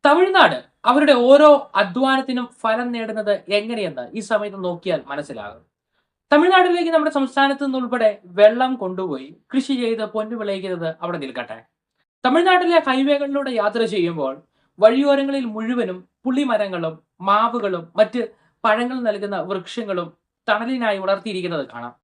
തമിഴ്നാട് അവരുടെ ഓരോ അധ്വാനത്തിനും ഫലം നേടുന്നത് എങ്ങനെയെന്ന് ഈ സമയത്ത് നോക്കിയാൽ മനസ്സിലാകും. തമിഴ്നാട്ടിലേക്ക് നമ്മുടെ സംസ്ഥാനത്ത് നിന്നുൾപ്പെടെ വെള്ളം കൊണ്ടുപോയി കൃഷി ചെയ്ത് പൊന്നു വിളയിക്കുന്നത് അവിടെ നിൽക്കട്ടെ. തമിഴ്നാട്ടിലെ ഹൈവേകളിലൂടെ യാത്ര ചെയ്യുമ്പോൾ വഴിയോരങ്ങളിൽ മുഴുവനും പുളിമരങ്ങളും മാവുകളും മറ്റ് പഴങ്ങൾ നൽകുന്ന വൃക്ഷങ്ങളും തണലിനായി വളർത്തിയിരിക്കുന്നത് കാണാം.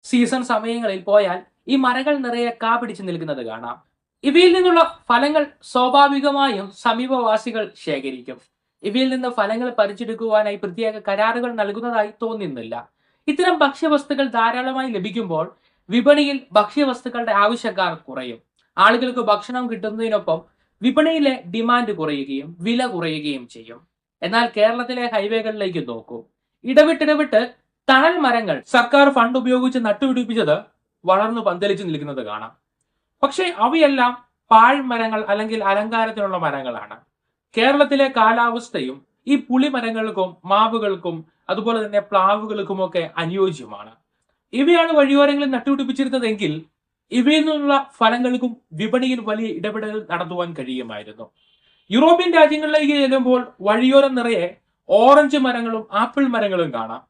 സീസൺ സമയങ്ങളിൽ പോയാൽ ഈ മരങ്ങൾ നിറയെ കാ പിടിച്ച് നിൽക്കുന്നത് കാണാം. ഇവയിൽ നിന്നുള്ള ഫലങ്ങൾ സ്വാഭാവികമായും സമീപവാസികൾ ശേഖരിക്കും. ഇവയിൽ നിന്ന് ഫലങ്ങൾ പറിച്ചെടുക്കുവാനായി പ്രത്യേക കരാറുകൾ നൽകുന്നതായി തോന്നുന്നില്ല. ഇത്തരം ഭക്ഷ്യവസ്തുക്കൾ ധാരാളമായി ലഭിക്കുമ്പോൾ വിപണിയിൽ ഭക്ഷ്യവസ്തുക്കളുടെ ആവശ്യക്കാർ കുറയും. ആളുകൾക്ക് ഭക്ഷണം കിട്ടുന്നതിനൊപ്പം വിപണിയിലെ ഡിമാൻഡ് കുറയുകയും വില കുറയുകയും ചെയ്യും. എന്നാൽ കേരളത്തിലെ ഹൈവേകളിലേക്ക് നോക്കൂ. ഇടവിട്ടിടവിട്ട് തണൽ മരങ്ങൾ സർക്കാർ ഫണ്ട് ഉപയോഗിച്ച് നട്ടുപിടിപ്പിച്ചത് വളർന്നു പന്തലിച്ചു നിൽക്കുന്നത് കാണാം. പക്ഷേ അവയെല്ലാം പാഴ്മരങ്ങൾ അല്ലെങ്കിൽ അലങ്കാരത്തിനുള്ള മരങ്ങളാണ്. കേരളത്തിലെ കാലാവസ്ഥയും ഈ പുളിമരങ്ങൾക്കും മാവുകൾക്കും അതുപോലെ തന്നെ പ്ലാവുകൾക്കുമൊക്കെ അനുയോജ്യമാണ്. ഇവയാണ് വഴിയോരങ്ങളിൽ നട്ടുപിടിപ്പിച്ചിരുന്നതെങ്കിൽ ഇവയിൽ നിന്നുള്ള ഫലങ്ങൾക്കും വിപണിയിൽ വലിയ ഇടപെടൽ നടത്തുവാൻ കഴിയുമായിരുന്നു. യൂറോപ്യൻ രാജ്യങ്ങളിലേക്ക് ചെല്ലുമ്പോൾ വഴിയോരം നിറയെ ഓറഞ്ച് മരങ്ങളും ആപ്പിൾ മരങ്ങളും കാണാം.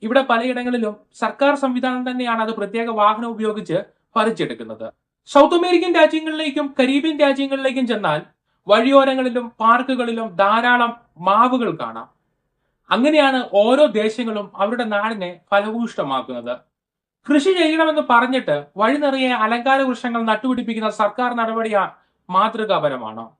ഇവിടെ പലയിടങ്ങളിലും സർക്കാർ സംവിധാനം തന്നെയാണ് അത് പ്രത്യേക വാഹനം ഉപയോഗിച്ച് പറിച്ചെടുക്കുന്നത്. സൗത്ത് അമേരിക്കൻ രാജ്യങ്ങളിലേക്കും കരീബിയൻ രാജ്യങ്ങളിലേക്കും ചെന്നാൽ വഴിയോരങ്ങളിലും പാർക്കുകളിലും ധാരാളം മാവുകൾ കാണാം. അങ്ങനെയാണ് ഓരോ ദേശങ്ങളും അവരുടെ നാടിനെ ഫലഭൂയിഷ്ടമാക്കുന്നത്. കൃഷി ചെയ്യണമെന്ന് പറഞ്ഞിട്ട് വഴി നിറയെ അലങ്കാര വൃക്ഷങ്ങൾ നട്ടുപിടിപ്പിക്കുന്ന സർക്കാർ നടപടിയാണ് മാതൃകാപരമാണോ?